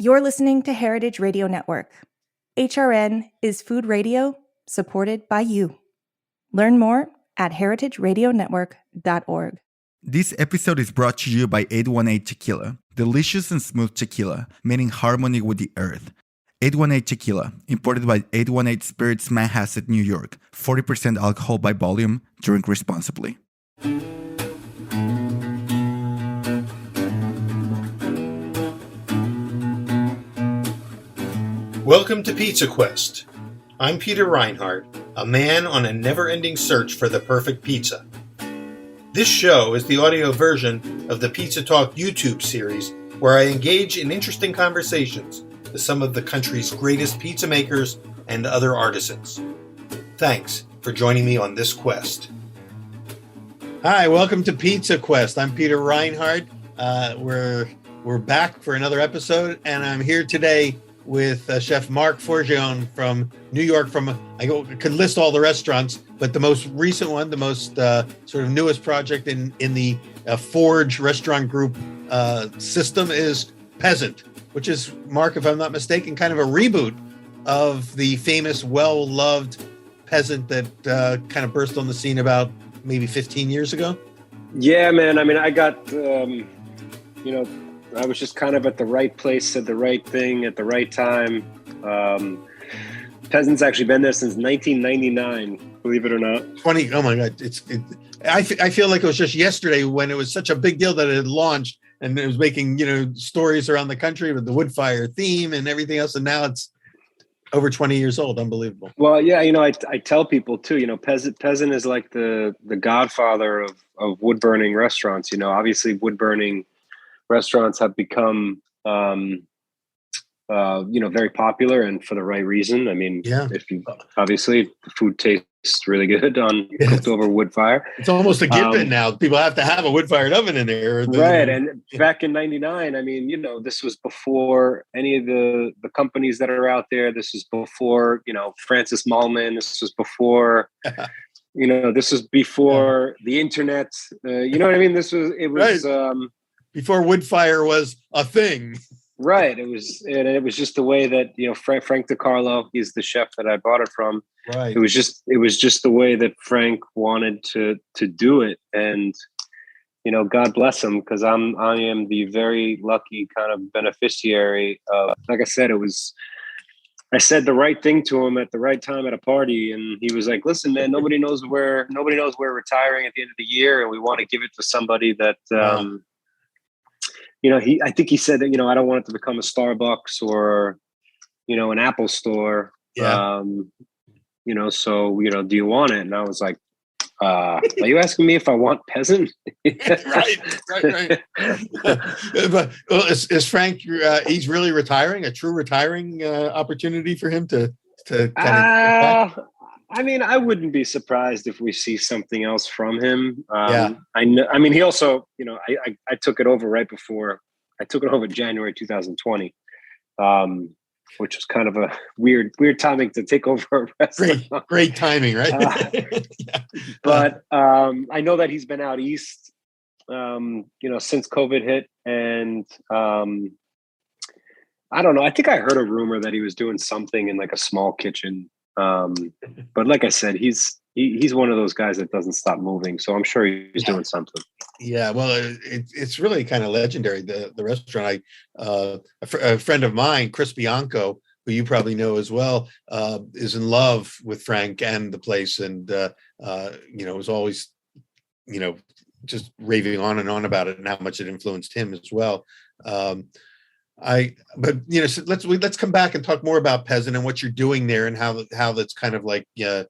You're listening to Heritage Radio Network. HRN is food radio supported by you. Learn more at heritageradionetwork.org. This episode is brought to you by 818 Tequila. Delicious and smooth tequila, made in harmony with the earth. 818 Tequila, imported by 818 Spirits Manhasset, New York. 40% alcohol by volume. Drink responsibly. Welcome to Pizza Quest. I'm Peter Reinhardt, a man on a never-ending search for the perfect pizza. This show is the audio version of the Pizza Talk YouTube series, where I engage in interesting conversations with some of the country's greatest pizza makers and other artisans. Thanks for joining me on this quest. Hi, welcome to Pizza Quest. I'm Peter Reinhardt. We're back for another episode, and I'm here today with Chef Marc Forgione from New York. I could list all the restaurants, but the most recent one, the most sort of newest project in the Forge restaurant group system is Peasant, which is, Marc, if I'm not mistaken, kind of a reboot of the famous, well-loved Peasant that kind of burst on the scene about maybe 15 years ago. Yeah, man. I mean, I got, I was just kind of at the right place, said the right thing at the right time. Peasant's actually been there since 1999, believe it or not. Funny, oh my God. I feel like it was just yesterday when it was such a big deal that it had launched and it was making, stories around the country with the wood fire theme and everything else. And now it's over 20 years old. Unbelievable. Well, yeah, I tell people too, Peasant is like the godfather of wood burning restaurants. Obviously wood burning restaurants have become, very popular, and for the right reason. I mean, if you obviously the food tastes really good on cooked over wood fire. It's almost a given now. People have to have a wood fired oven in there, right? And back in '99, I mean, this was before any of the companies that are out there. This was before Francis Mallman. This was before. This was before the internet. You know what I mean? It was. Right. Before wood fire was a thing. Right. It was just the way that, Frank DiCarlo, he's the chef that I bought it from. Right. It was just the way that Frank wanted to do it. And, God bless him, because I am the very lucky kind of beneficiary of, like I said, I said the right thing to him at the right time at a party. And he was like, listen, man, nobody knows we're retiring at the end of the year. And we want to give it to somebody that, I think he said that, I don't want it to become a Starbucks or, an Apple store. Yeah. So, do you want it? And I was like, are you asking me if I want Peasant? Right. But is Frank, he's really retiring, a true retiring opportunity for him to kind of. I mean, I wouldn't be surprised if we see something else from him. I know. I mean, he also, I took it over right before. I took it over January 2020, which was kind of a weird timing to take over a restaurant. Great timing, right? But I know that he's been out east, since COVID hit, and I don't know. I think I heard a rumor that he was doing something in like a small kitchen. But like I said, he's one of those guys that doesn't stop moving. So I'm sure he's doing something. Yeah, well, it's really kind of legendary. The restaurant. A friend of mine, Chris Bianco, who you probably know as well, is in love with Frank and the place, and was always, just raving on and on about it and how much it influenced him as well. So let's come back and talk more about Peasant and what you're doing there and how that's kind of like the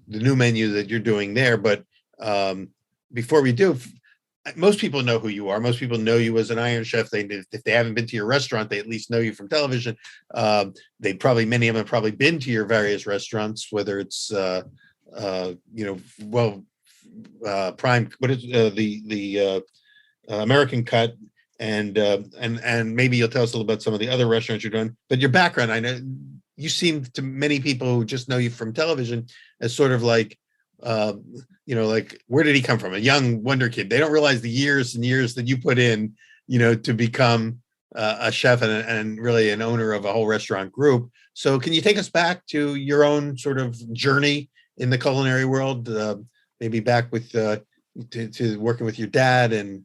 new menu that you're doing there. But before we do, most people know who you are. Most people know you as an Iron Chef. If they haven't been to your restaurant, they at least know you from television. Many of them have probably been to your various restaurants, whether it's Prime. What is the American Cut? And maybe you'll tell us a little about some of the other restaurants you're doing. But your background, I know you seem to many people who just know you from television as sort of like, like, where did he come from? A young wonder kid. They don't realize the years and years that you put in, to become a chef and really an owner of a whole restaurant group. So can you take us back to your own sort of journey in the culinary world? Maybe back with to working with your dad and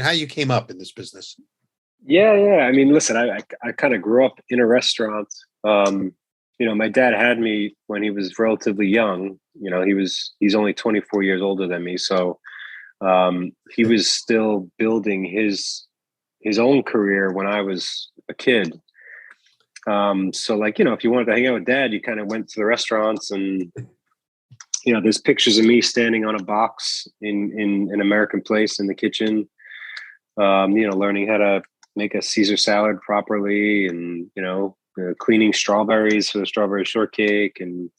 how you came up in this business. Yeah. I mean, listen, I kind of grew up in a restaurant. My dad had me when he was relatively young. He's only 24 years older than me. So he was still building his own career when I was a kid. So if you wanted to hang out with dad, you kind of went to the restaurants, and, there's pictures of me standing on a box in an American Place in the kitchen, learning how to make a Caesar salad properly, and, cleaning strawberries for the strawberry shortcake. And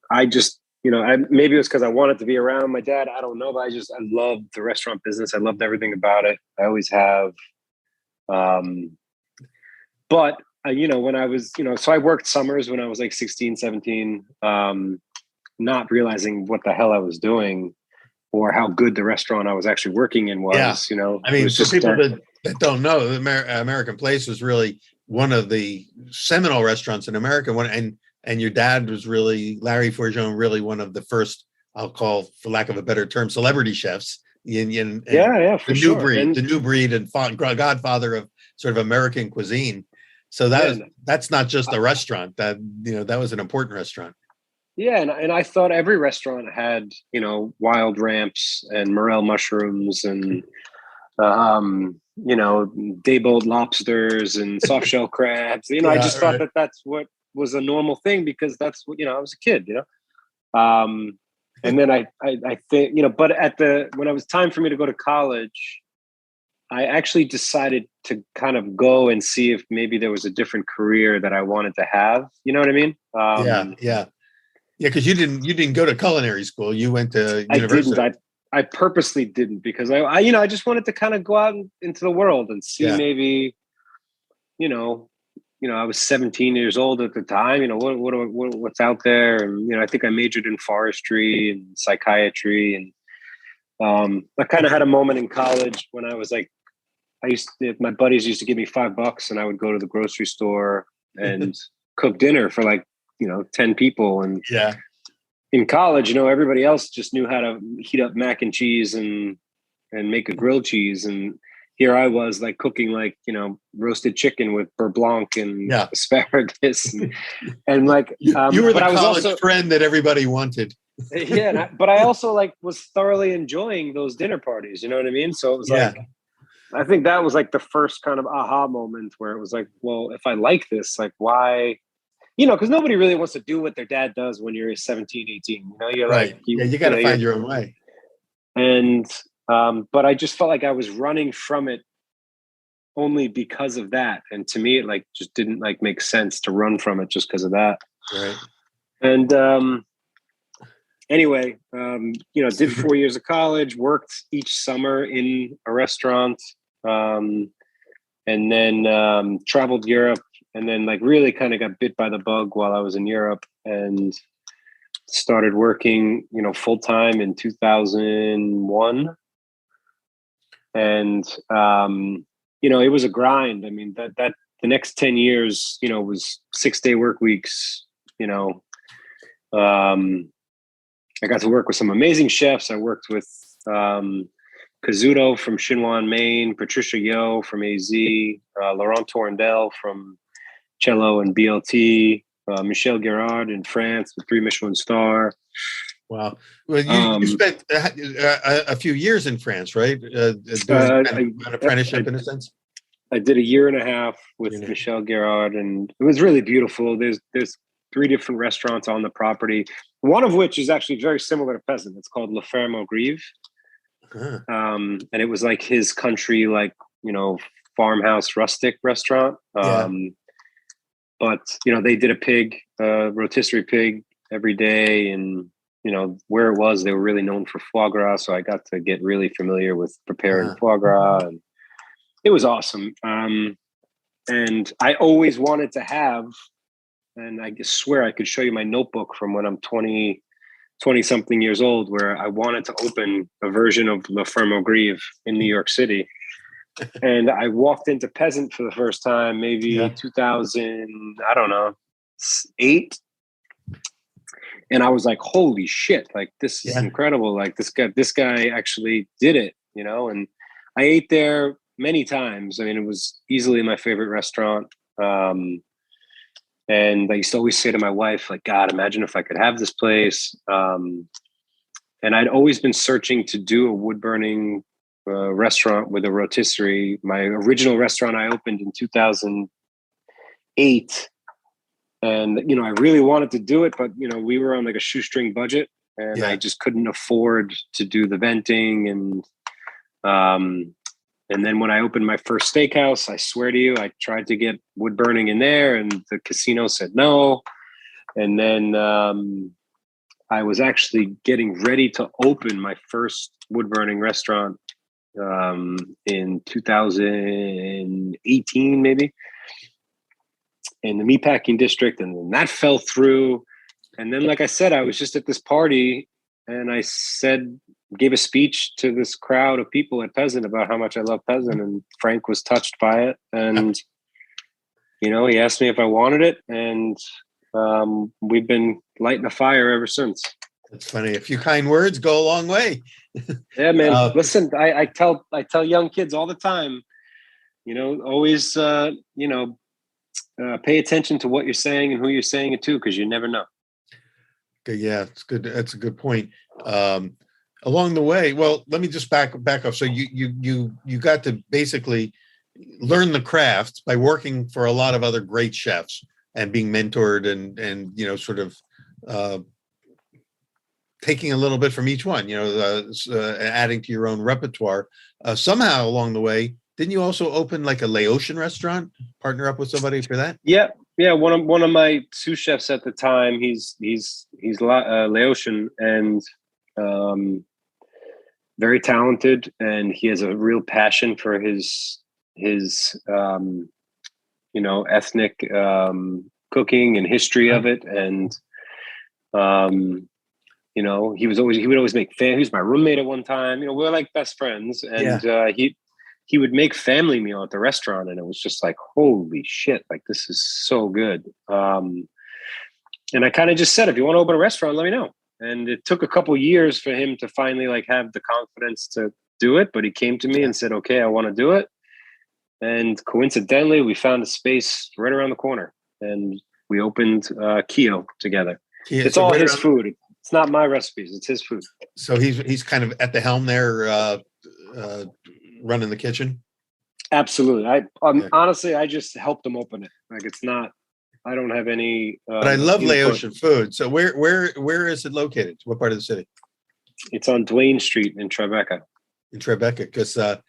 I just, maybe it was because I wanted to be around my dad. I don't know, but I loved the restaurant business. I loved everything about it. I always have. But when I was, so I worked summers when I was like 16, 17, not realizing what the hell I was doing or how good the restaurant I was actually working in was. Yeah. I mean, for people that don't know, the American Place was really one of the seminal restaurants in America. And your dad was really, Larry Forgione, really one of the first, I'll call, for lack of a better term, celebrity chefs. For sure. The new breed and godfather of sort of American cuisine. So that's not just a restaurant. That was an important restaurant. Yeah, and I thought every restaurant had wild ramps and morel mushrooms and day-boiled lobsters and soft shell crabs. I just thought that that's what was a normal thing, because that's what I was a kid. And then I think but when it was time for me to go to college, I actually decided to kind of go and see if maybe there was a different career that I wanted to have. You know what I mean? Yeah. Because you didn't go to culinary school. You went to university. I purposely didn't, because I just wanted to kind of go out into the world and see maybe, I was 17 years old at the time. What's out there, and I think I majored in forestry and psychiatry, and I kind of had a moment in college when I was like, my buddies used to give me $5 and I would go to the grocery store and cook dinner for 10 people. And in college, everybody else just knew how to heat up mac and cheese and make a grilled cheese. And here I was cooking roasted chicken with beurre blanc and asparagus. And you were the college friend that everybody wanted. But I also was thoroughly enjoying those dinner parties. You know what I mean? So it was I think that was the first kind of aha moment where it was well, if I like this, why, because nobody really wants to do what their dad does when you're 17, 18, you're right. You got to find your own way. And, but I just felt like I was running from it only because of that. And to me, it just didn't make sense to run from it just because of that. Right. And, anyway, did 4 years of college, worked each summer in a restaurant, and then traveled Europe, and then really kind of got bit by the bug while I was in Europe, and started working, full time in 2001. And it was a grind. I mean, that the next 10 years, was 6-day work weeks. I got to work with some amazing chefs. I worked with Kazuto from Chinois, Maine, Patricia Yo from AZ, Laurent Torrendel from Cello and BLT, Michel Gerard in France with 3 Michelin star. Wow. Well, you spent a few years in France, right? Doing an apprenticeship in a sense? I did a year and a half with Michel Gerard, and it was really beautiful. There's 3 different restaurants on the property, one of which is actually very similar to Peasant. It's called La Ferme aux Grives. And it was his country, farmhouse rustic restaurant. But, they did a pig, rotisserie pig every day. And, where it was, they were really known for foie gras. So I got to get really familiar with preparing foie gras. And it was awesome. And I always wanted to have, and I swear I could show you my notebook from when I'm 20 something years old, where I wanted to open a version of La Ferme aux Grives in New York City. And I walked into Peasant for the first time, maybe 2000, I don't know, 8. And I was like, holy shit, like this is incredible. Like this guy actually did it, you know? And I ate there many times. I mean, it was easily my favorite restaurant. And I used to always say to my wife, like, God, imagine if I could have this place. And I'd always been searching to do a wood burning restaurant with a rotisserie. My original restaurant I opened in 2008. And, you know, I really wanted to do it, but, you know, we were on like a shoestring budget and I just couldn't afford to do the venting. And then when I opened my first steakhouse, I swear to you, I tried to get wood burning in there and the casino said no. And then I was actually getting ready to open my first wood burning restaurant in 2018, maybe, in the meatpacking district. And then that fell through. And then, like I said, I was just at this party and I gave a speech to this crowd of people at Peasant about how much I love Peasant. And Frank was touched by it. And, you know, he asked me if I wanted it. And we've been lighting a fire ever since. That's funny. A few kind words go a long way. Yeah, man. Listen, I tell young kids all the time, you know, always, pay attention to what you're saying and who you're saying it to, because you never know. Okay, yeah, it's good. That's a good point. Along the way, well, let me just back up. So you got to basically learn the craft by working for a lot of other great chefs and being mentored and you know, sort of taking a little bit from each one, you know, adding to your own repertoire. Somehow along the way, didn't you also open like a Laotian restaurant? Partner up with somebody for that? Yeah. One of my sous chefs at the time, he's Laotian and very talented, and he has a real passion for his ethnic cooking and history of it. And he would always make he was my roommate at one time. You know, we were like best friends, and he would make family meal at the restaurant, and it was just like, holy shit, like this is so good. And I kind of just said, if you want to open a restaurant, let me know. And it took a couple years for him to finally like have the confidence to do it, but he came to me and said, okay, I want to do it. And coincidentally, we found a space right around the corner, and we opened Kio together. It's all his food. It's not my recipes. It's his food. So he's kind of at the helm there, running the kitchen. Absolutely. Honestly, I just helped him open it. Like it's not. I don't have any. But I love Laotian food. So where is it located? What part of the city? It's on Duane Street in Tribeca. In Tribeca, because I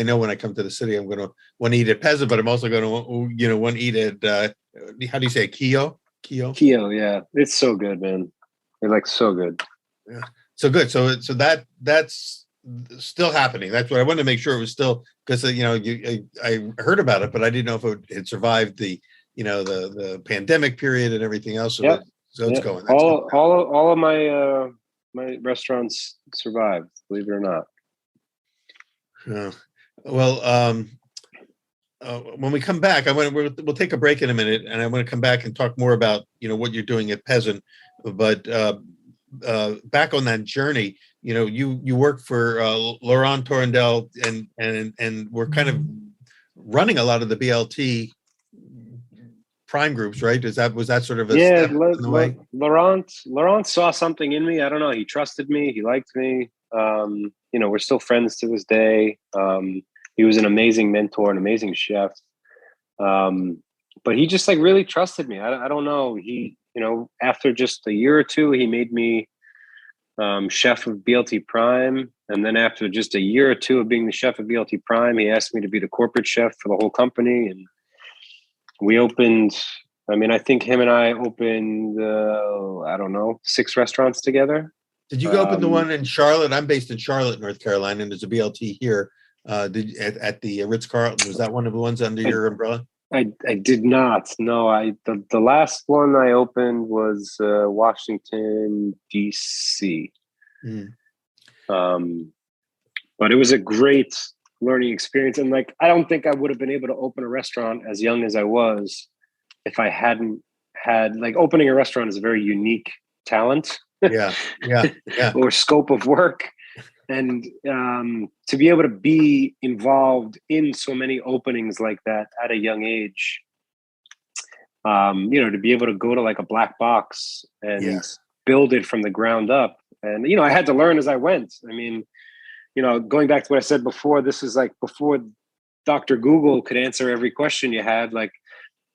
know when I come to the city, I'm going to want to eat at Peasant, but I'm also going to want to eat at how do you say it? Kio? Yeah, it's so good, man. It's like so good. Yeah, so good. So that's still happening. That's what I wanted to make sure it was still, because I heard about it, but I didn't know if it had survived the pandemic period and everything else. So it's going. That's all of my my restaurants survived, believe it or not. Well, when we come back, we'll take a break in a minute, and I want to come back and talk more about what you're doing at Peasant. But back on that journey, you work for Laurent Torrendel, and we're kind of running a lot of the BLT prime groups, right? Was that sort of a step in the way? Laurent saw something in me. I don't know. He trusted me. He liked me. We're still friends to this day. He was an amazing mentor, an amazing chef. But he just like really trusted me. I don't know. He, after just a year or two, he made me chef of BLT Prime. And then after just a year or two of being the chef of BLT Prime, he asked me to be the corporate chef for the whole company. And we opened, I think him and I opened, 6 restaurants together. Did you go open the one in Charlotte? I'm based in Charlotte, North Carolina, and there's a BLT here. At the Ritz-Carlton, was that one of the ones under your umbrella? I did not. No, the last one I opened was Washington, D.C. But it was a great learning experience. And like, I don't think I would have been able to open a restaurant as young as I was if I hadn't had, like, opening a restaurant is a very unique talent. Yeah. Or scope of work. And to be able to be involved in so many openings like that at a young age, to be able to go to like a black box and build it from the ground up. And, I had to learn as I went. I mean, going back to what I said before, this is like before Dr. Google could answer every question you had. Like,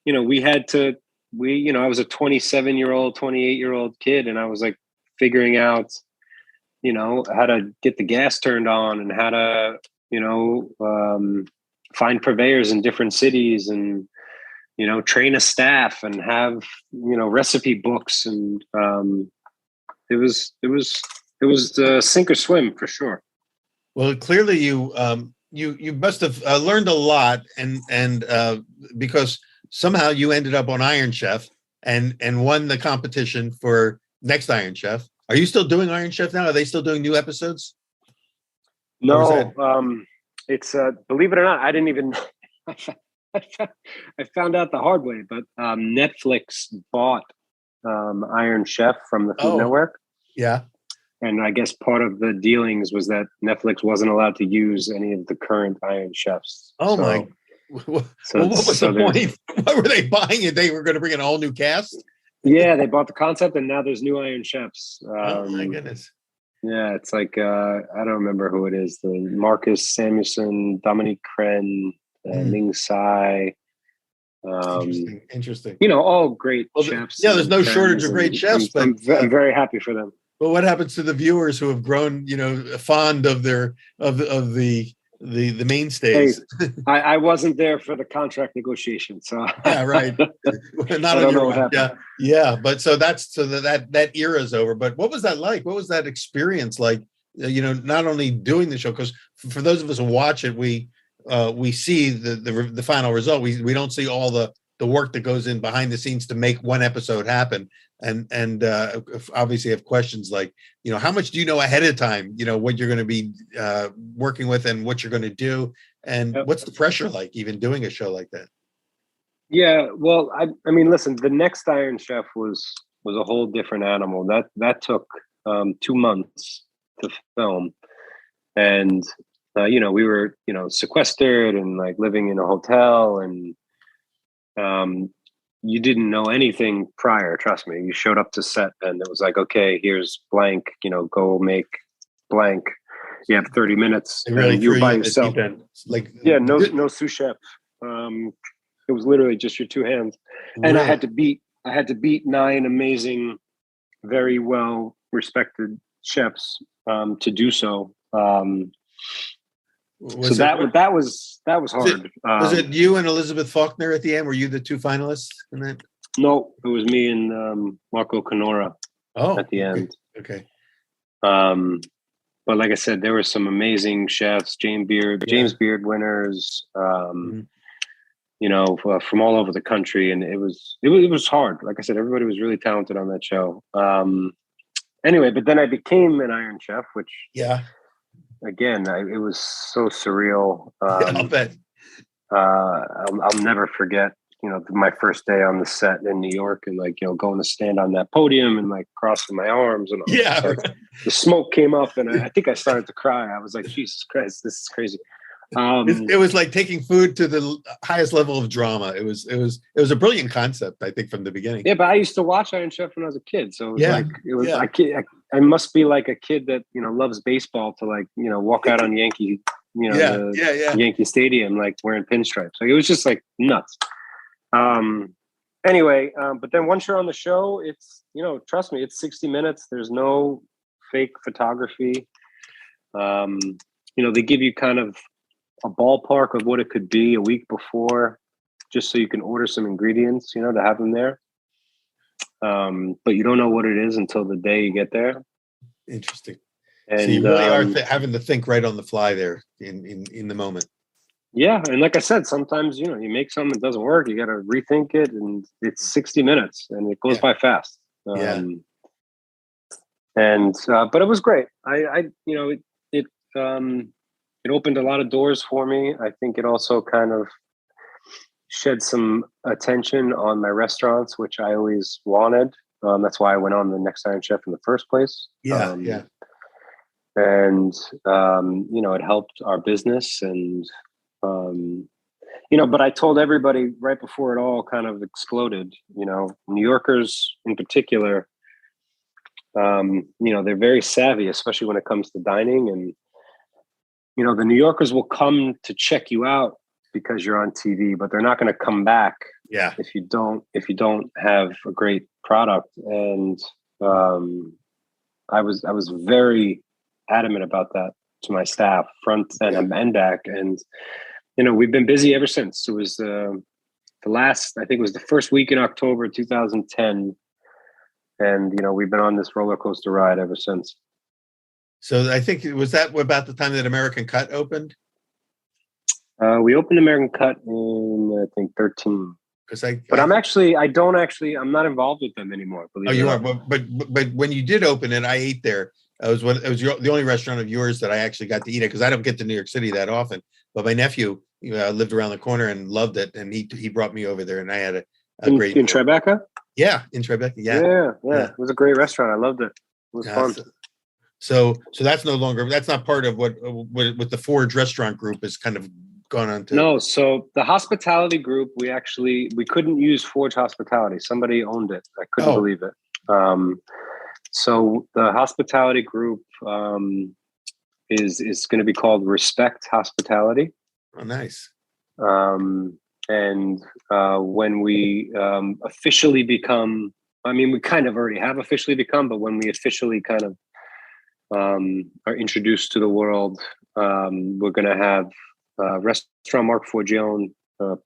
I was a 27-year-old, 28-year-old kid, and I was like figuring out, how to get the gas turned on and how to, find purveyors in different cities and, train a staff and have, recipe books. And it was sink or swim for sure. Well, clearly you must have learned a lot, and because somehow you ended up on Iron Chef and won the competition for Next Iron Chef. Are you still doing Iron Chef now? Are they still doing new episodes? No, it's believe it or not, I didn't even. I found out the hard way, but Netflix bought Iron Chef from the Food Network. Yeah. And I guess part of the dealings was that Netflix wasn't allowed to use any of the current Iron Chefs. My! What was the point? Why were they buying it? They were going to bring in a whole new cast? Yeah, they bought the concept, and now there's new Iron Chefs. Oh my goodness! Yeah, it's like I don't remember who it is. The Marcus Samuelson, Dominique Crenn, Ming Tsai. Interesting. All great chefs. Yeah, there's no shortage of great chefs, but I'm very happy for them. But what happens to the viewers who have grown, fond of the mainstays? Hey, I wasn't there for the contract negotiation, so yeah, right. Not on your own. Yeah. But that era's over. But what was that like? What was that experience like? Not only doing the show, because for those of us who watch it, we see the final result. We don't see all the work that goes in behind the scenes to make one episode happen. And obviously have questions like, how much do you know ahead of time, what you're going to be working with and what you're going to do? And what's the pressure like even doing a show like that? Yeah, well, I mean, listen, the Next Iron Chef was a whole different animal. That took 2 months to film. And, we were, sequestered and like living in a hotel, and you didn't know anything prior. Trust me. You showed up to set and it was like, okay, here's blank, go make blank. You have 30 minutes. Really, you're by yourself. No sous chef. It was literally just your two hands. Really? And I had to beat 9 amazing, very well respected chefs to do so. That was hard. Was it you and Elizabeth Faulkner at the end? Were you the 2 finalists in that? No, it was me and Marco Canora at the end. Okay. But like I said, there were some amazing chefs, James Beard winners, from all over the country, and it was hard. Like I said, everybody was really talented on that show. Anyway, but then I became an Iron Chef, which again, it was so surreal. I'll bet. I'll never forget, my first day on the set in New York, and like, going to stand on that podium and like crossing my arms, and the smoke came up, and I think I started to cry. I was like, Jesus Christ, this is crazy. It was like taking food to the highest level of drama. It was a brilliant concept, I think, from the beginning. Yeah, but I used to watch Iron Chef when I was a kid, so I must be like a kid that loves baseball to like walk out on Yankee Yankee Stadium like wearing pinstripes. Like it was just like nuts. Anyway, but then once you're on the show, it's trust me, it's 60 minutes. There's no fake photography. They give you kind of a ballpark of what it could be a week before, just so you can order some ingredients, to have them there. But you don't know what it is until the day you get there. Interesting. And so you really are having to think right on the fly there in the moment. Yeah, and like I said, sometimes you make something that doesn't work, you got to rethink it, and it's 60 minutes, and it goes by fast. And but it was great. it opened a lot of doors for me. I think it also kind of shed some attention on my restaurants, which I always wanted. That's why I went on the Next Iron Chef in the first place. Yeah. And, it helped our business and, but I told everybody right before it all kind of exploded, New Yorkers in particular, they're very savvy, especially when it comes to dining. And, the New Yorkers will come to check you out because you're on TV, but they're not going to come back if you don't have a great product. And I was very adamant about that to my staff, front and back. And we've been busy ever since. It was the first week in October 2010, and we've been on this roller coaster ride ever since. So I think was that about the time that American Cut opened? We opened American Cut in I think 13. I'm not involved with them anymore. Oh, you are, but when you did open it, I ate there. It was the only restaurant of yours that I actually got to eat it, because I don't get to New York City that often. But my nephew lived around the corner and loved it, and he brought me over there, and I had a great in Tribeca. Yeah, in Tribeca. Yeah. It was a great restaurant. I loved it. It was fun. So that's not part of what the Forge Restaurant Group is kind of gone on to. No, so the hospitality group, we couldn't use Forge Hospitality. Somebody owned it. I couldn't believe it. So the hospitality group is going to be called Respect Hospitality. Oh, nice. And when we officially become, we kind of already have officially become, but when we officially kind of are introduced to the world, we're going to have Restaurant Marc Forgione,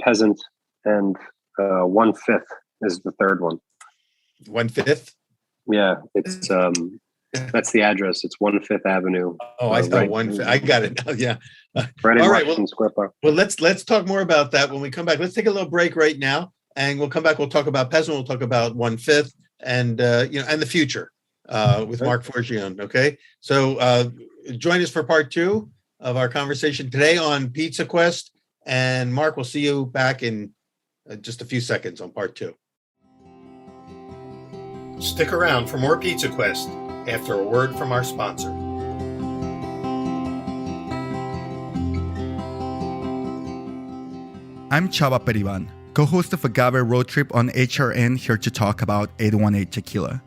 Peasant, and 1/5 is the third one. 1/5? Yeah, it's that's the address. It's 1/5 Avenue. Oh, I saw 1/5. I got it now. Yeah. Right in Washington Square Park. Well, let's talk more about that when we come back. Let's take a little break right now, and we'll come back. We'll talk about Peasant. We'll talk about 1/5, and and the future with Marc Forgione. Okay, so join us for part 2 of our conversation today on Pizza Quest. And Marc, we'll see you back in just a few seconds on part 2. Stick around for more Pizza Quest after a word from our sponsor. I'm Chava Periban, co-host of Agave Road Trip on HRN, here to talk about 818 Tequila.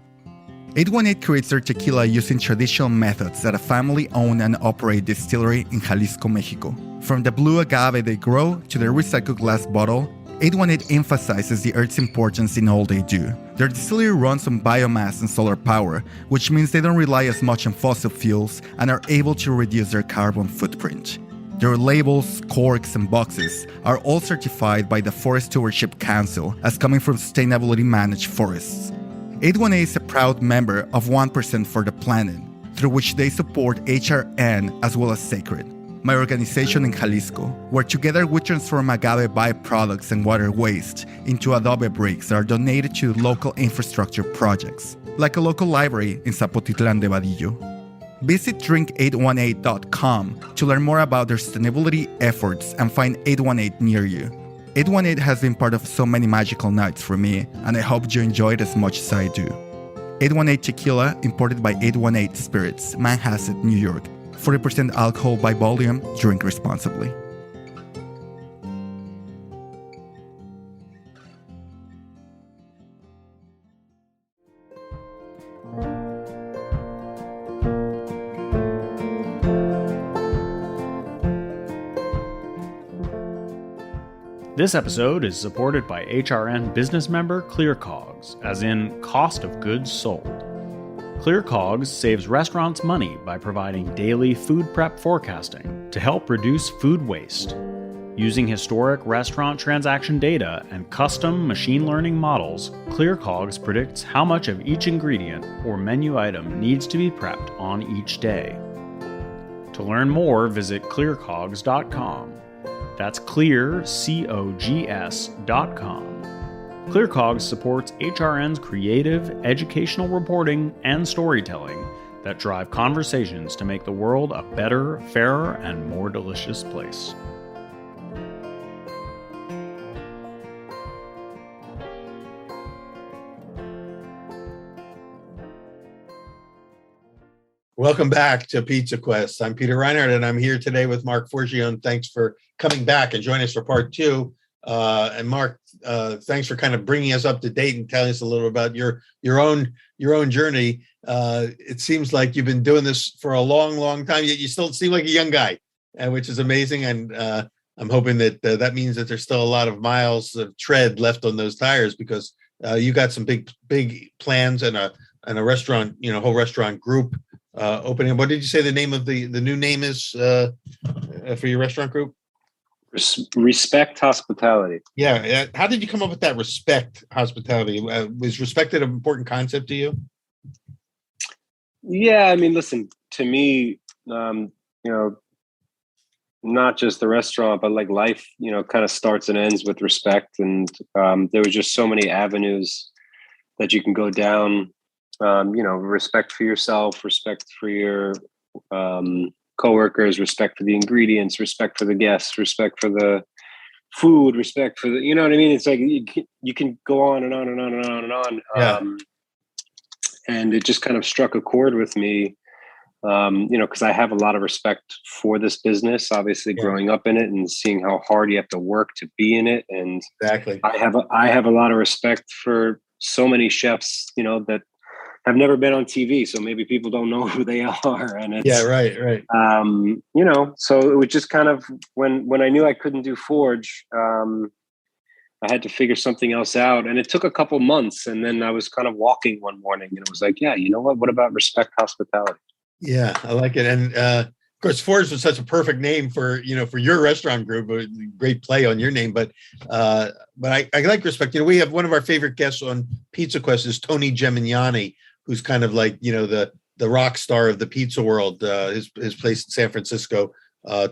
818 creates their tequila using traditional methods at a family-owned and operated distillery in Jalisco, Mexico. From the blue agave they grow to their recycled glass bottle, 818 emphasizes the earth's importance in all they do. Their distillery runs on biomass and solar power, which means they don't rely as much on fossil fuels and are able to reduce their carbon footprint. Their labels, corks, and boxes are all certified by the Forest Stewardship Council as coming from sustainably managed forests. 818 is a proud member of 1% for the Planet, through which they support HRN as well as Sacred, my organization in Jalisco, where together we transform agave byproducts and water waste into adobe bricks that are donated to local infrastructure projects, like a local library in Zapotitlan de Vadillo. Visit drink818.com to learn more about their sustainability efforts and find 818 near you. 818 has been part of so many magical nights for me, and I hope you enjoy it as much as I do. 818 Tequila, imported by 818 Spirits, Manhasset, New York. 40% alcohol by volume. Drink responsibly. This episode is supported by HRN business member ClearCogs, as in cost of goods sold. ClearCogs saves restaurants money by providing daily food prep forecasting to help reduce food waste. Using historic restaurant transaction data and custom machine learning models, ClearCogs predicts how much of each ingredient or menu item needs to be prepped on each day. To learn more, visit clearcogs.com. That's clearcogs.com. ClearCogs supports HRN's creative, educational reporting and storytelling that drive conversations to make the world a better, fairer, and more delicious place. Welcome back to Pizza Quest. I'm Peter Reinhardt, and I'm here today with Marc Forgione. Thanks for coming back and joining us for part two. And Marc, thanks for kind of bringing us up to date and telling us a little about your own journey. It seems like you've been doing this for a long time, yet you still seem like a young guy, which is amazing. And I'm hoping that that means that there's still a lot of miles of tread left on those tires, because you got some big plans and a restaurant, whole restaurant group opening. What did you say the name of the new name is for your restaurant group? Respect Hospitality. Yeah. How did you come up with that? Respect Hospitality. Was respect an important concept to you? Yeah, I mean, listen, to me, not just the restaurant, but like life, kind of starts and ends with respect. And there was just so many avenues that you can go down. Respect for yourself, respect for your coworkers, respect for the ingredients, respect for the guests, respect for the food, respect for the, you know what I mean? It's like you can go on and on and on and on and on. Yeah. And it just kind of struck a chord with me, because I have a lot of respect for this business, obviously growing up in it and seeing how hard you have to work to be in it. And exactly, I have a lot of respect for so many chefs, that have never been on TV, so maybe people don't know who they are. And it's right. So it was just kind of when I knew I couldn't do Forge, I had to figure something else out, and it took a couple months. And then I was kind of walking one morning, and it was like, yeah, you know what? What about Respect Hospitality? Yeah, I like it. And of course, Forge was such a perfect name for your restaurant group. A great play on your name, but I like Respect. We have one of our favorite guests on Pizza Quest is Tony Gemignani, who's kind of like, the rock star of the pizza world. His place in San Francisco,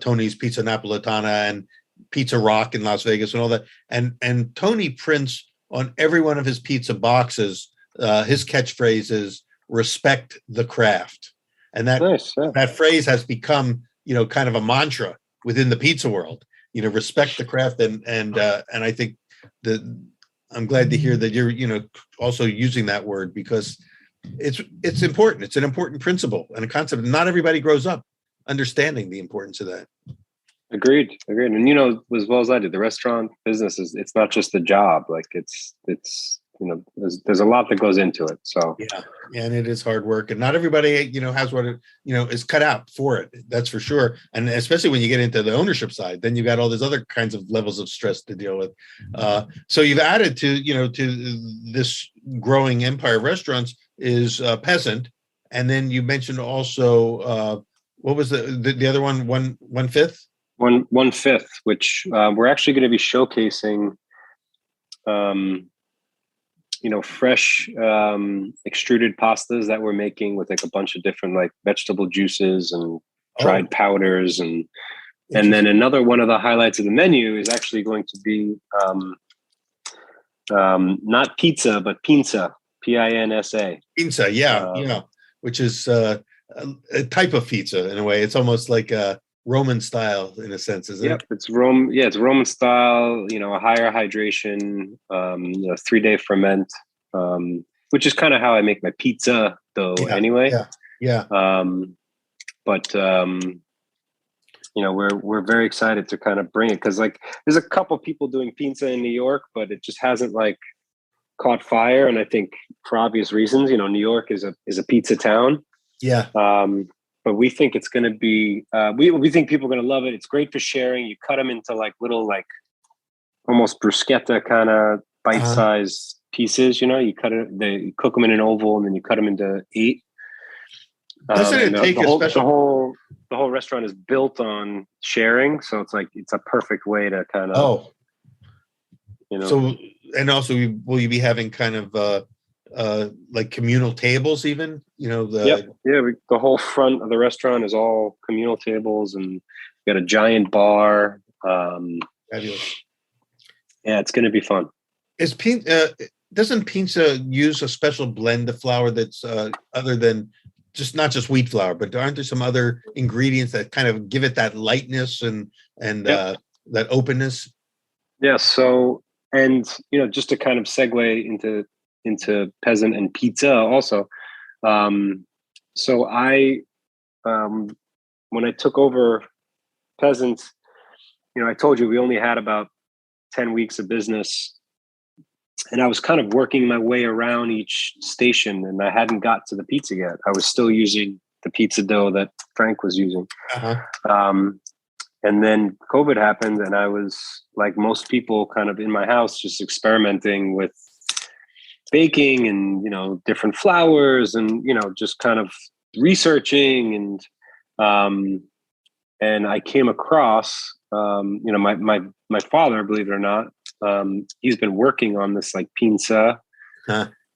Tony's Pizza Napolitana and Pizza Rock in Las Vegas and all that. And Tony prints on every one of his pizza boxes. His catchphrase is "Respect the craft," and that phrase has become, kind of a mantra within the pizza world. Respect the craft, and I think that I'm glad to hear that you're also using that word, because it's important. It's an important principle and a concept. Not everybody grows up understanding the importance of that. Agreed. And as well as I did, the restaurant business it's not just a job. Like it's there's a lot that goes into it. So yeah, and it is hard work, and not everybody has what is cut out for it. That's for sure. And especially when you get into the ownership side, then you got all these other kinds of levels of stress to deal with. So you've added to this growing empire of restaurants is Peasant, and then you mentioned also what was the other one? One fifth, which we're actually going to be showcasing. Fresh extruded pastas that we're making with like a bunch of different like vegetable juices and dried powders, and then another one of the highlights of the menu is actually going to be not pizza but pinza, Pinsa. Pinza, which is a type of pizza in a way. It's almost like a Roman style in a sense, isn't it? It's Rome. Yeah, it's Roman style. A higher hydration. 3-day ferment, which is kind of how I make my pizza dough anyway. Yeah. We're very excited to kind of bring it, because like there's a couple people doing pizza in New York, but it just hasn't like caught fire. And I think for obvious reasons, New York is a pizza town. Yeah. But we think it's going to be, we think people are going to love it. It's great for sharing. You cut them into like little, like almost bruschetta kind of bite-sized pieces. You cut it, you cook them in an oval, and then you cut them into 8. Doesn't it take a special? The whole restaurant is built on sharing, so it's like it's a perfect way to kind of. So, and also, will you be having kind of like communal tables, even? The whole front of the restaurant is all communal tables, and we got a giant bar. Fabulous. Yeah, it's going to be fun. Doesn't Pinsa use a special blend of flour that's other than just not just wheat flour, but aren't there some other ingredients that kind of give it that lightness and that openness? Yeah. So, and just to kind of segue into Peasant and pizza also. So I, when I took over Peasant, I told you we only had about 10 weeks of business, and I was kind of working my way around each station, and I hadn't got to the pizza yet. I was still using the pizza dough that Frank was using. And then COVID happened, and I was, like most people, kind of in my house, just experimenting with baking and, different flours and, just kind of researching. And I came across, my father, believe it or not, he's been working on this like pizza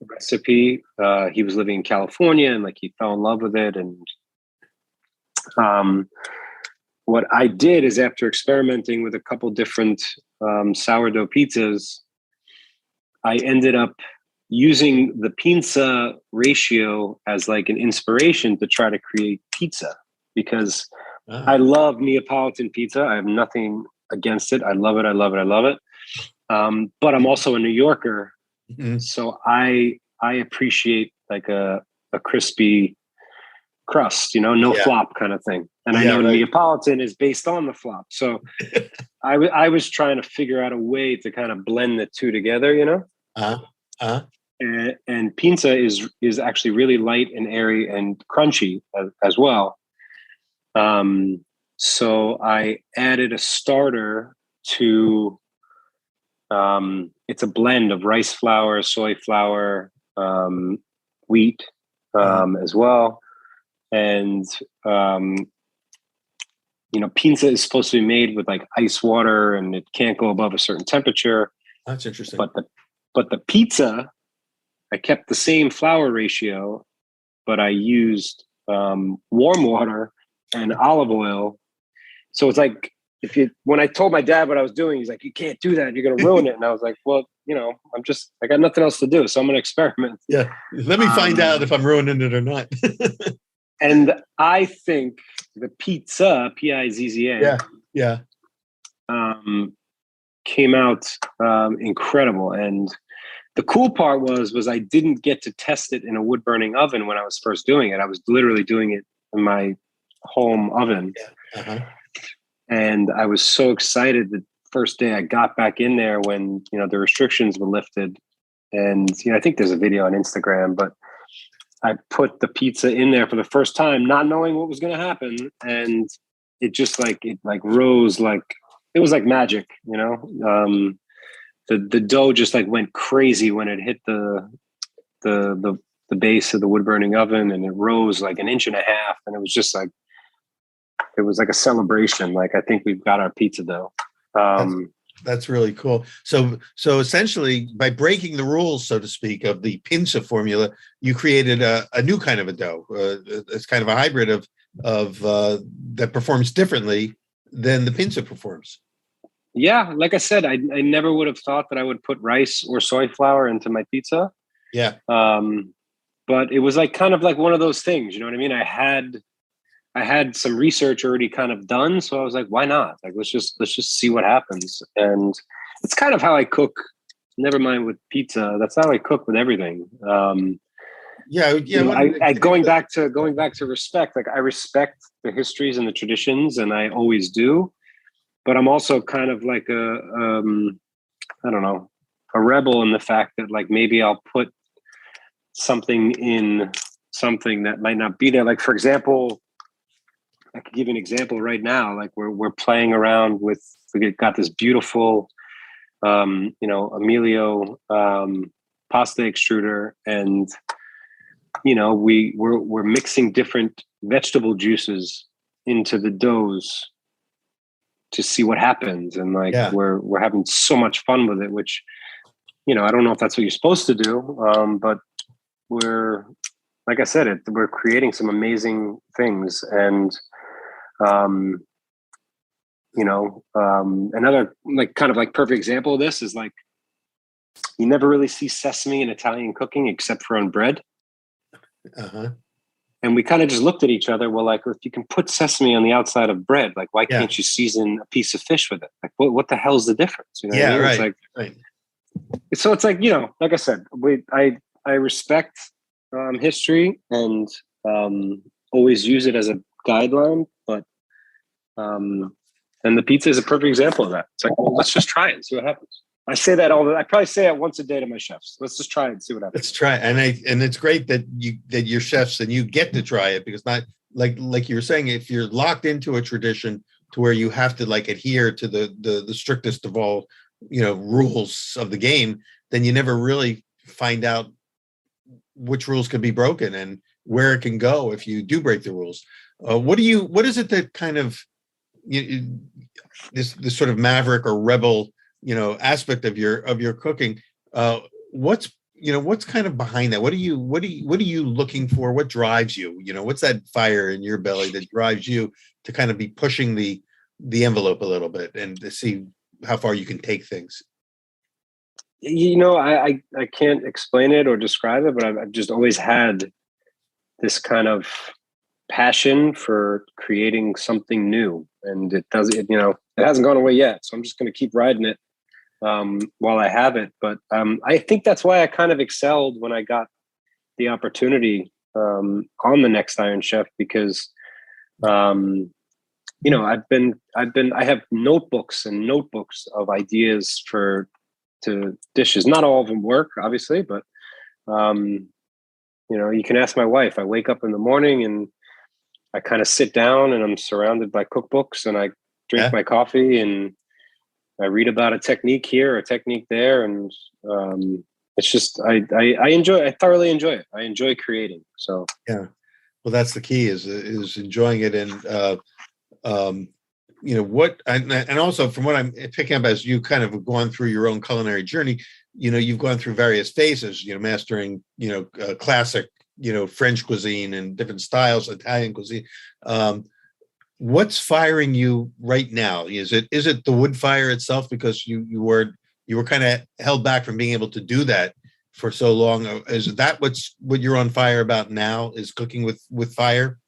recipe. He was living in California, and like he fell in love with it. And what I did is, after experimenting with a couple different sourdough pizzas, I ended up using the pizza ratio as like an inspiration to try to create pizza, because I love Neapolitan pizza. I have nothing against it. I love it. I love it. I love it. But I'm also a New Yorker. Mm-hmm. So I appreciate like a crispy crust, no flop kind of thing. And I know Neapolitan is based on the flop. So I was trying to figure out a way to kind of blend the two together, And pizza is actually really light and airy and crunchy as well. So I added a starter to, it's a blend of rice flour, soy flour, wheat, as well. And, pizza is supposed to be made with like ice water, and it can't go above a certain temperature. That's interesting. But the pizza, I kept the same flour ratio, but I used, warm water and olive oil. So it's like, when I told my dad what I was doing, he's like, "You can't do that. You're going to ruin it." And I was like, "Well, I got nothing else to do, so I'm going to experiment." Yeah. Let me find out if I'm ruining it or not. And I think the pizza, Pizza, came out incredible. And the cool part was I didn't get to test it in a wood burning oven when I was first doing it. I was literally doing it in my home oven. And I was so excited the first day I got back in there when, the restrictions were lifted. And, I think there's a video on Instagram, but I put the pizza in there for the first time, not knowing what was going to happen. And it just rose, it was like magic, the dough just like went crazy when it hit the base of the wood burning oven, and it rose like an inch and a half. And it was just like, it was like a celebration. Like, I think we've got our pizza dough. That's really cool. So essentially, by breaking the rules, so to speak, of the pinza formula, you created a new kind of a dough. It's kind of a hybrid of that performs differently than the pinza performs. Yeah, like I said, I never would have thought that I would put rice or soy flour into my pizza. Yeah. But it was like kind of like one of those things, you know what I mean? I had some research already kind of done, so I was like, why not? Like, let's just see what happens. And it's kind of how I cook. Never mind with pizza. That's how I cook with everything. Going back to respect. Like, I respect the histories and the traditions, and I always do. But I'm also kind of like a rebel in the fact that, like, maybe I'll put something in something that might not be there. Like, for example, I could give you an example right now. Like, we're playing around with, we got this beautiful, Emilio pasta extruder, and we're mixing different vegetable juices into the doughs to see what happens, and we're having so much fun with it. Which, I don't know if that's what you're supposed to do, but we're, like I said, we're creating some amazing things. And another like kind of like perfect example of this is like, you never really see sesame in Italian cooking except for on bread. And we kind of just looked at each other. Well, like, if you can put sesame on the outside of bread, like, why Yeah. can't you season a piece of fish with it? Like, what the hell's the difference? You know what I mean? Right. It's like, Right. so it's like, like I said, I respect history and always use it as a guideline, but and the pizza is a perfect example of that. It's like, well, let's just try it and see what happens. I say that I probably say it once a day to my chefs. Let's just try it and see what happens. Let's try. And it's great that you're chefs and you get to try it, because not like you were saying, if you're locked into a tradition to where you have to like adhere to the strictest of all, rules of the game, then you never really find out which rules can be broken and where it can go if you do break the rules. What is it that kind of this sort of maverick or rebel aspect of your cooking? What's kind of behind that? What are you looking for? What drives you? What's that fire in your belly that drives you to kind of be pushing the envelope a little bit and to see how far you can take things? I can't explain it or describe it, but I've just always had this kind of passion for creating something new, and it hasn't gone away yet. So I'm just going to keep riding it while I have it. But I think that's why I kind of excelled when I got the opportunity on the Next Iron Chef, because I have notebooks and notebooks of ideas to dishes. Not all of them work, obviously, but you can ask my wife. I wake up in the morning and I kind of sit down and I'm surrounded by cookbooks, and I drink my coffee and I read about a technique here, a technique there. And it's just, I thoroughly enjoy it. I enjoy creating. So, yeah, well, that's the key is enjoying it. And, and also from what I'm picking up as you kind of have gone through your own culinary journey, you've gone through various phases, mastering, classic, French cuisine and different styles, Italian cuisine. What's firing you right now? Is it the wood fire itself, because you were kind of held back from being able to do that for so long? Is that what you're on fire about now, is cooking with fire,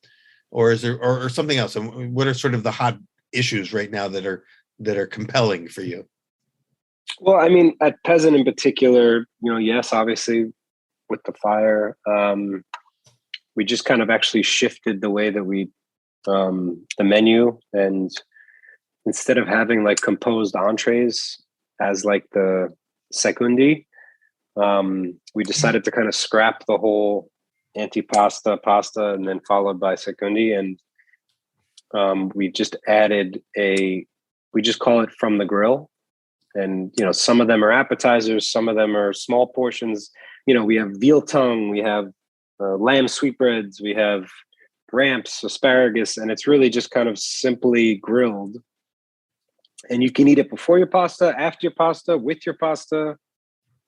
or is there or something else? And what are sort of the hot issues right now that are compelling for you? Well, I mean, at Peasant in particular, yes, obviously with the fire, we just kind of actually shifted the way that we the menu, and instead of having like composed entrees as like the secondi, we decided to kind of scrap the whole antipasta pasta and then followed by secondi, and we just added we just call it from the grill. And some of them are appetizers, some of them are small portions. We have veal tongue, we have lamb sweetbreads, we have ramps, asparagus, and it's really just kind of simply grilled. And you can eat it before your pasta, after your pasta, with your pasta,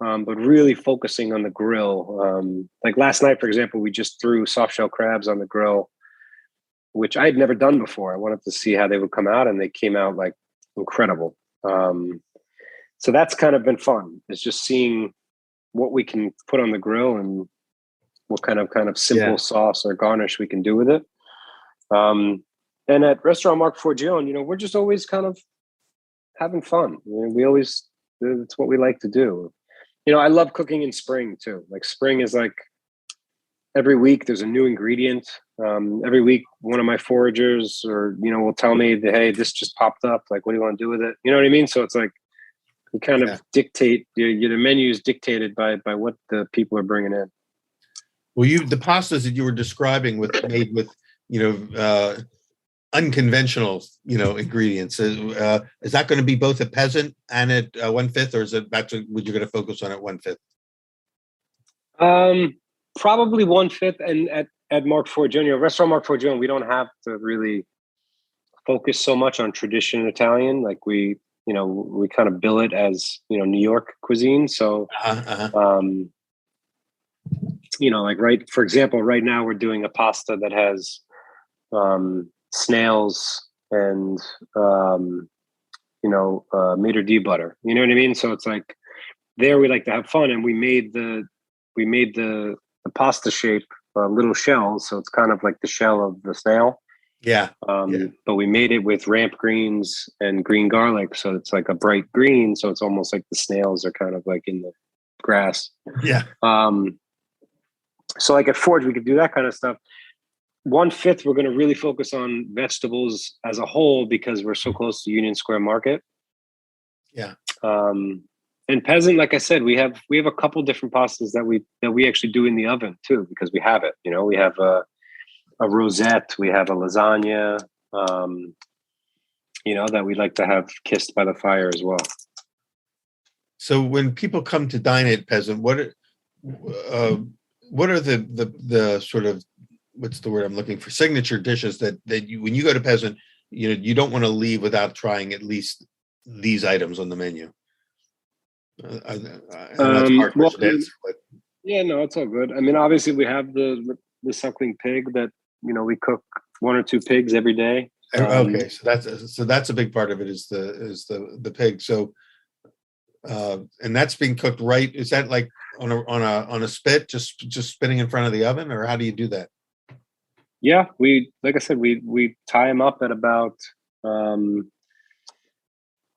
but really focusing on the grill. Like last night, for example, we just threw soft shell crabs on the grill, which I had never done before. I wanted to see how they would come out, and they came out like incredible. So that's kind of been fun. It's just seeing what we can put on the grill and what kind of simple sauce or garnish we can do with it. And at Restaurant Marc Forgione, we're just always kind of having fun. It's what we like to do. I love cooking in spring too. Like spring is like every week there's a new ingredient. Every week one of my foragers will tell me that, hey, this just popped up. Like, what do you want to do with it? You know what I mean? So it's like, you kind of dictate the menu is dictated by what the people are bringing in. Well, the pastas that you were describing made with unconventional ingredients. Is that going to be both at Peasant and at 1/5, or is it would you going to focus on at 1/5? Probably 1/5, and at Marc Forgione, Restaurant Marc Forgione, we don't have to really focus so much on tradition Italian. Like we kind of bill it as New York cuisine. So. Like for example, right now we're doing a pasta that has snails and maitre d' butter. You know what I mean? So it's like there we like to have fun, and we made the pasta shape little shells, so it's kind of like the shell of the snail. Yeah. But we made it with ramp greens and green garlic, so it's like a bright green. So it's almost like the snails are kind of like in the grass. Yeah. So like at Forge, we could do that kind of stuff. 1/5, we're going to really focus on vegetables as a whole because we're so close to Union Square Market. Yeah. And Peasant, like I said, we have a couple different pastas that we actually do in the oven too, because we have it. You know, we have a rosette, we have a lasagna, you know, that we like to have kissed by the fire as well. So when people come to dine at Peasant, what are the sort of, what's the word I'm looking for, signature dishes that you, when you go to Peasant, you know, you don't want to leave without trying at least these items on the menu? I know it's hard for to answer, but yeah, no, it's all good. I mean, obviously we have the suckling pig that, you know, we cook 1 or 2 pigs every day. Okay, so that's a big part of it is the pig. So and that's being cooked right. Is that like on a spit, just spinning in front of the oven, or how do you do that? Yeah, like I said, we tie them up at about you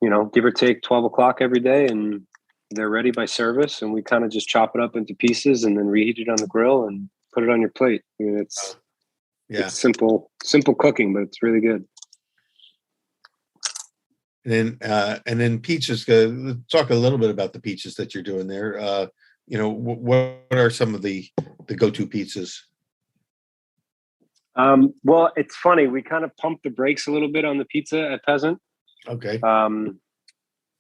know, give or take 12 o'clock every day, and they're ready by service. And we kind of just chop it up into pieces and then reheat it on the grill and put it on your plate. I mean, it's simple cooking, but it's really good. And then pizzas. Let's talk a little bit about the pizzas that you're doing there. You know, what are some of the go-to pizzas? Well, it's funny. We kind of pumped the brakes a little bit on the pizza at Peasant. Okay.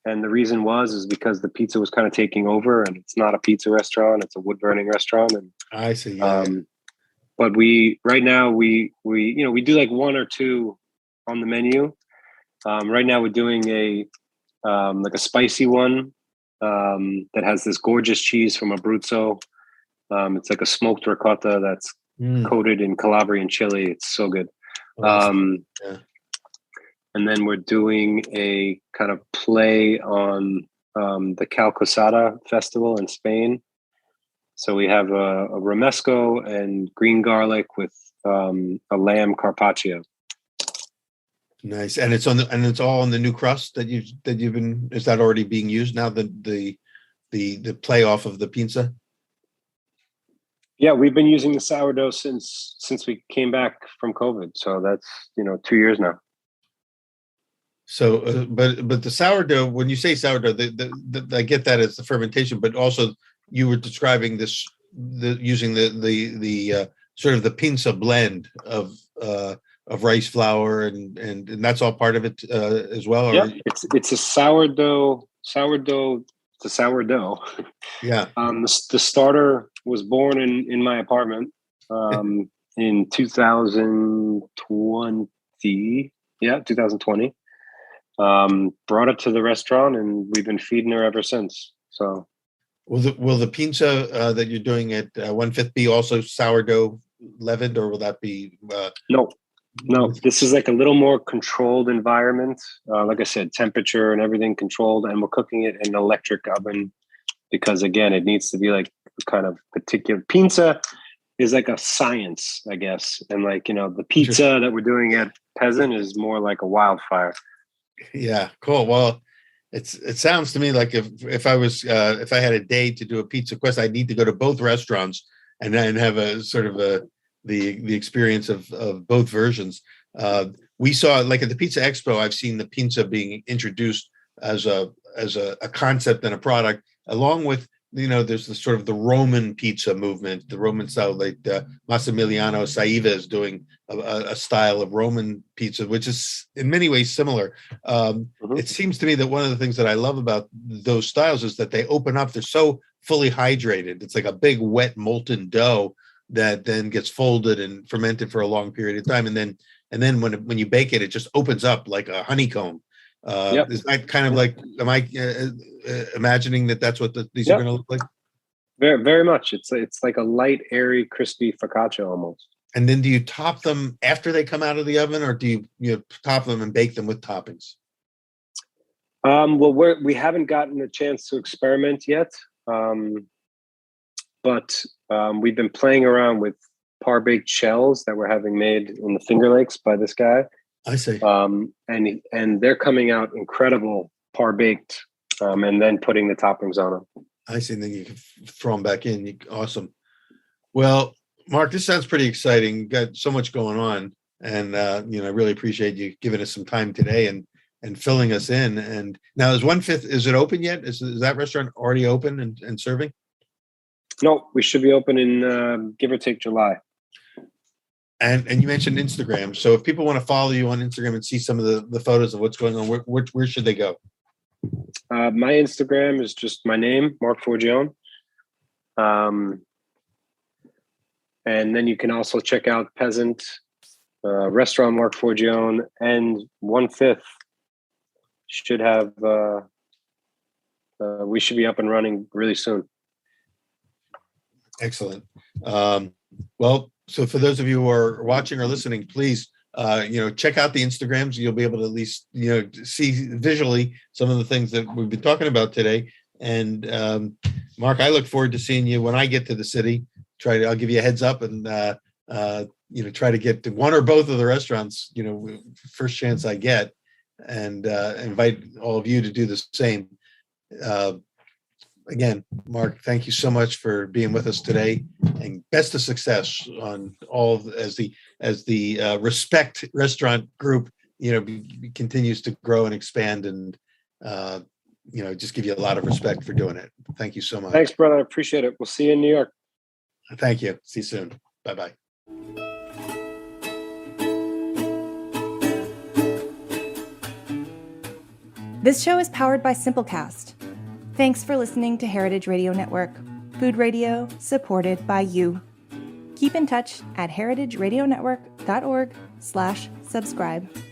And the reason is because the pizza was kind of taking over, and it's not a pizza restaurant; it's a wood burning restaurant. And I see. Yeah. But right now we you know, we do like 1 or 2 on the menu. Right now we're doing a like a spicy one that has this gorgeous cheese from Abruzzo. It's like a smoked ricotta that's coated in Calabrian chili. It's so good. Yeah. And then we're doing a kind of play on the Calcosada festival in Spain. So we have a romesco and green garlic with a lamb carpaccio. Nice. And it's all on the new crust that you've been. Is that already being used now? The play off of the pizza. Yeah, we've been using the sourdough since we came back from COVID. So that's, you know, 2 years now. So, but the sourdough. When you say sourdough, I get that as the fermentation, but also you were describing using the sort of the pinza blend of rice flour and that's all part of it as well. Or? Yeah, it's a sourdough. It's a sourdough. Yeah. The starter was born in my apartment in 2020. Yeah, 2020. Brought it to the restaurant, and we've been feeding her ever since. So, will the pizza that you're doing at 1/5 be also sourdough leavened, or will that be? No. This is like a little more controlled environment. Like I said, temperature and everything controlled, and we're cooking it in an electric oven because, again, it needs to be like kind of particular. Pizza is like a science, I guess, and like, you know, the pizza that we're doing at Peasant is more like a wildfire. Yeah, cool. Well, it sounds to me like if I had a day to do a pizza quest, I'd need to go to both restaurants and then have a sort of the experience of both versions. We saw, like at the Pizza Expo, I've seen the pizza being introduced as a concept and a product, along with, you know, there's the sort of the Roman pizza movement, the Roman style, like Massimiliano Saiva is doing a style of Roman pizza, which is in many ways similar. It seems to me that one of the things that I love about those styles is that they open up, they're so fully hydrated. It's like a big wet molten dough that then gets folded and fermented for a long period of time. And then when you bake it, it just opens up like a honeycomb. Is that kind of like, am I imagining that's what these are going to look like? Very, very much. It's like a light, airy, crispy focaccia almost. And then do you top them after they come out of the oven, or do you top them and bake them with toppings? Well, we haven't gotten a chance to experiment yet. But we've been playing around with par-baked shells that we're having made in the Finger Lakes by this guy. I see. And they're coming out incredible par-baked, and then putting the toppings on them. I see. And then you can throw them back in. Awesome. Well, Marc, this sounds pretty exciting. You've got so much going on, and I really appreciate you giving us some time today and filling us in. And now, is 1/5? Is it open yet? Is that restaurant already open and serving? No, we should be open in give or take July. And you mentioned Instagram. So if people want to follow you on Instagram and see some of the photos of what's going on, where should they go? My Instagram is just my name, Marc Forgione. And then you can also check out Peasant, Restaurant Marc Forgione, and 1/5 should have. We should be up and running really soon. Excellent. Well, so for those of you who are watching or listening, please, check out the Instagrams. You'll be able to at least, see visually some of the things that we've been talking about today. And Marc, I look forward to seeing you when I get to the city. I'll give you a heads up and, try to get to one or both of the restaurants, first chance I get, and invite all of you to do the same. Again, Marc, thank you so much for being with us today, and best of success on all as the Respect Restaurant Group, continues to grow and expand, and just give you a lot of respect for doing it. Thank you so much. Thanks, brother. I appreciate it. We'll see you in New York. Thank you. See you soon. Bye-bye. This show is powered by Simplecast. Thanks for listening to Heritage Radio Network, food radio supported by you. Keep in touch at heritageradionetwork.org/subscribe.